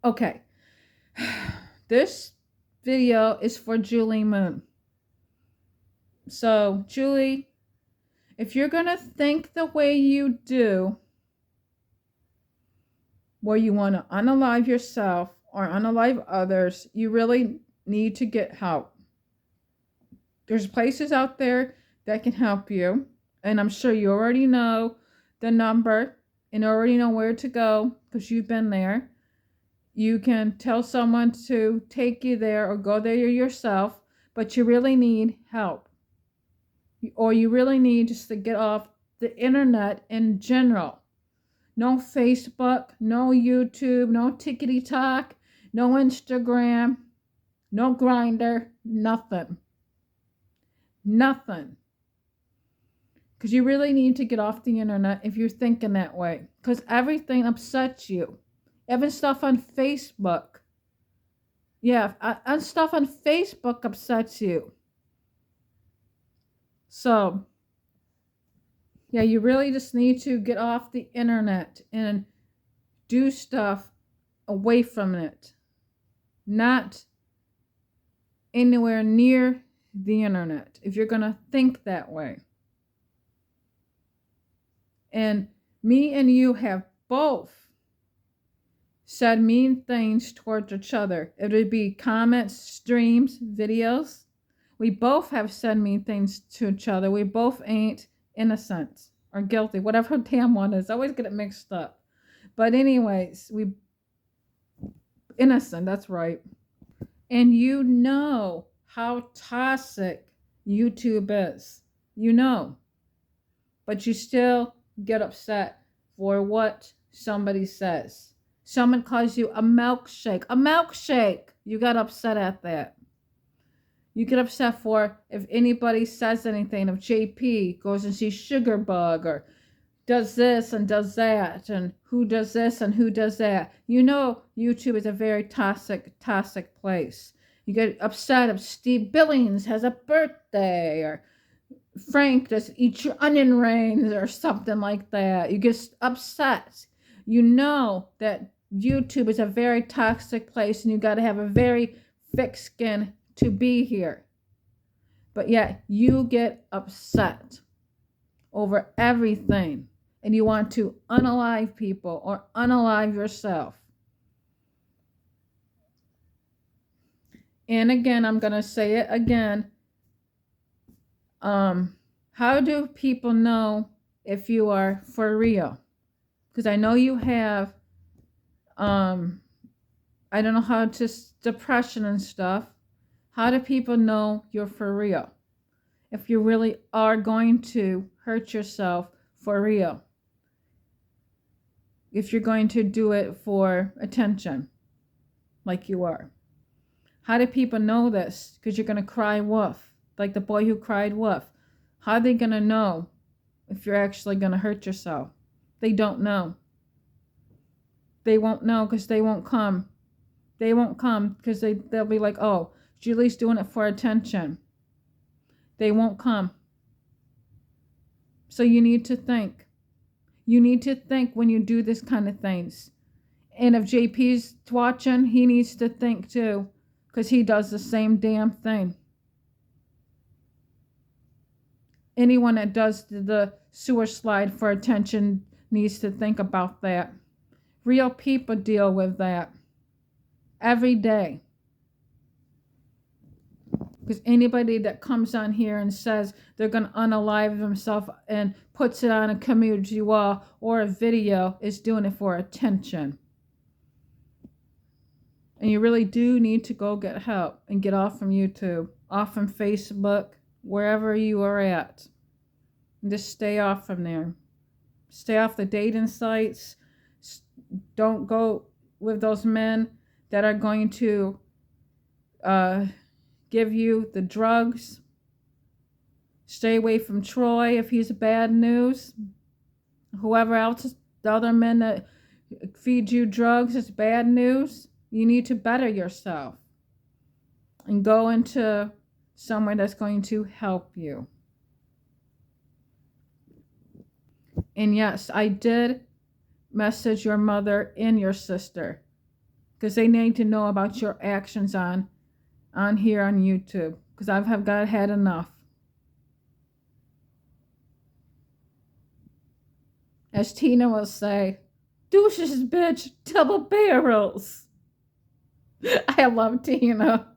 Okay. This video is for Julie Moon. So, Julie, if you're going to think the way you do, where you want to unalive yourself or unalive others, you really need to get help. There's places out there that can help you, and I'm sure you already know the number and already know where to go because you've been there. You can tell someone to take you there or go there yourself, but you really need help. Or you really need just to get off the internet in general. No Facebook, no YouTube, no Tickety Talk, no Instagram, no Grinder, nothing. Nothing. Because you really need to get off the internet if you're thinking that way. Because everything upsets you. Even stuff on Facebook. Yeah, and stuff on Facebook upsets you. So, yeah, you really just need to get off the internet and do stuff away from it. Not anywhere near the internet if you're going to think that way. And me and you have both said mean things towards each other. It would be comments, streams, videos. We both have said mean things to each other. We both ain't innocent or guilty, whatever damn one is. I always get it mixed up. But anyways, we innocent, that's right. And you know how toxic YouTube is. You know. But you still get upset for what somebody says. Someone calls you a milkshake. A milkshake! You got upset at that. You get upset for if anybody says anything, if JP goes and sees Sugarbug or does this and does that, and who does this and who does that. You know YouTube is a very toxic place. You get upset if Steve Billings has a birthday, or Frank just eat your onion rings or something like that. You get upset. You know that YouTube is a very toxic place and you got to have a very thick skin to be here. But yet you get upset over everything and you want to unalive people or unalive yourself. And again, I'm going to say it again. How do people know if you are for real? Because I know you have, I don't know how to, depression and stuff. How do people know you're for real? If you really are going to hurt yourself for real. If you're going to do it for attention, like you are. How do people know this? Because you're going to cry wolf, like the boy who cried wolf. How are they going to know if you're actually going to hurt yourself? They don't know. They won't know because they won't come. They won't come because they'll be like, oh, Julie's doing it for attention. They won't come. So you need to think. You need to think when you do this kind of things. And if JP's watching, he needs to think too, because he does the same damn thing. Anyone that does the sewer slide for attention needs to think about that. Real people deal with that every day. Because anybody that comes on here and says they're going to unalive themselves and puts it on a community wall or a video is doing it for attention. And you really do need to go get help and get off from YouTube, off from Facebook, wherever you are at. And just stay off from there. Stay off the dating sites. Don't go with those men that are going to give you the drugs. Stay away from Troy if he's bad news. Whoever else, the other men that feed you drugs is bad news. You need to better yourself and go into somewhere that's going to help you. And yes, I did message your mother and your sister because they need to know about your actions on here on YouTube, because I have got had enough. As Tina will say, douches, bitch, double barrels. I love Tina.